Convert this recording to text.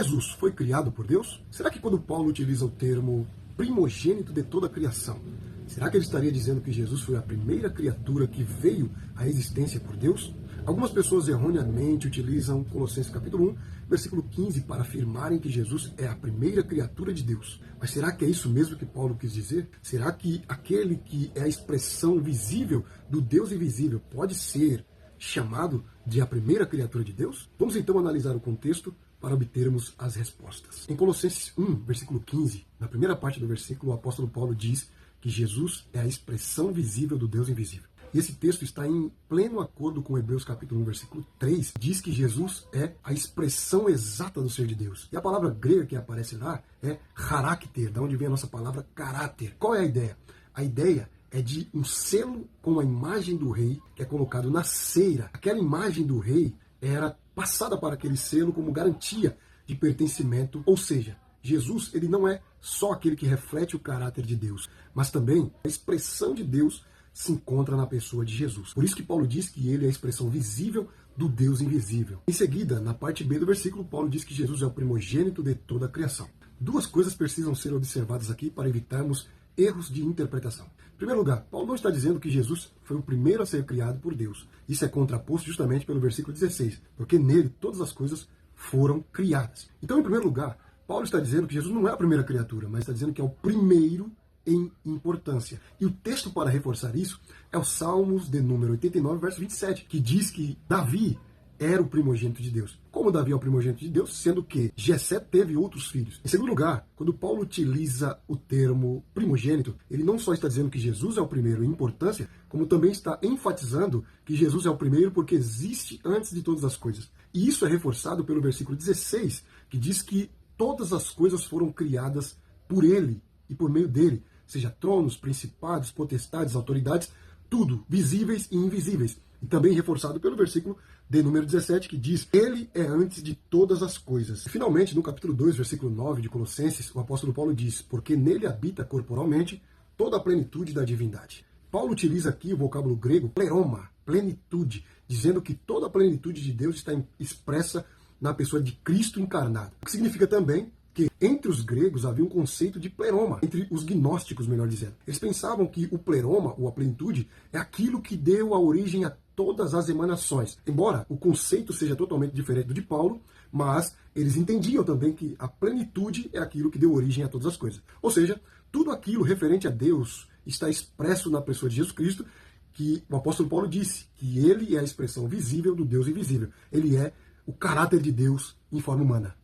Jesus foi criado por Deus? Será que quando Paulo utiliza o termo primogênito de toda a criação, será que ele estaria dizendo que Jesus foi a primeira criatura que veio à existência por Deus? Algumas pessoas erroneamente utilizam Colossenses capítulo 1, versículo 15, para afirmarem que Jesus é a primeira criatura de Deus. Mas será que é isso mesmo que Paulo quis dizer? Será que aquele que é a expressão visível do Deus invisível pode ser chamado de a primeira criatura de Deus? Vamos então analisar o contexto para obtermos as respostas. Em Colossenses 1, versículo 15, na primeira parte do versículo, o apóstolo Paulo diz que Jesus é a expressão visível do Deus invisível. E esse texto está em pleno acordo com Hebreus capítulo 1, versículo 3, diz que Jesus é a expressão exata do ser de Deus. E a palavra grega que aparece lá é charakter, da onde vem a nossa palavra caráter. Qual é a ideia? A ideia é de um selo com a imagem do rei que é colocado na ceira. Aquela imagem do rei era passada para aquele selo como garantia de pertencimento, ou seja, Jesus ele não é só aquele que reflete o caráter de Deus, mas também a expressão de Deus se encontra na pessoa de Jesus. Por isso que Paulo diz que ele é a expressão visível do Deus invisível. Em seguida, na parte B do versículo, Paulo diz que Jesus é o primogênito de toda a criação. Duas coisas precisam ser observadas aqui para evitarmos erros de interpretação. Em primeiro lugar, Paulo não está dizendo que Jesus foi o primeiro a ser criado por Deus. Isso é contraposto justamente pelo versículo 16, porque nele todas as coisas foram criadas. Então, em primeiro lugar, Paulo está dizendo que Jesus não é a primeira criatura, mas está dizendo que é o primeiro em importância. E o texto para reforçar isso é o Salmos de número 89, verso 27, que diz que Davi era o primogênito de Deus. Como Davi é o primogênito de Deus, sendo que Jessé teve outros filhos. Em segundo lugar, quando Paulo utiliza o termo primogênito, ele não só está dizendo que Jesus é o primeiro em importância, como também está enfatizando que Jesus é o primeiro porque existe antes de todas as coisas. E isso é reforçado pelo versículo 16, que diz que todas as coisas foram criadas por ele e por meio dele, seja tronos, principados, potestades, autoridades, tudo, visíveis e invisíveis. E também reforçado pelo versículo de número 17, que diz: ele é antes de todas as coisas. E finalmente, no capítulo 2, versículo 9 de Colossenses, o apóstolo Paulo diz: porque nele habita corporalmente toda a plenitude da divindade. Paulo utiliza aqui o vocábulo grego pleroma, plenitude, dizendo que toda a plenitude de Deus está expressa na pessoa de Cristo encarnado. O que significa também que entre os gregos havia um conceito de pleroma, entre os gnósticos, melhor dizendo. Eles pensavam que o pleroma, ou a plenitude, é aquilo que deu a origem a todas as emanações. Embora o conceito seja totalmente diferente do de Paulo, mas eles entendiam também que a plenitude é aquilo que deu origem a todas as coisas. Ou seja, tudo aquilo referente a Deus está expresso na pessoa de Jesus Cristo, que o apóstolo Paulo disse que ele é a expressão visível do Deus invisível. Ele é o caráter de Deus em forma humana.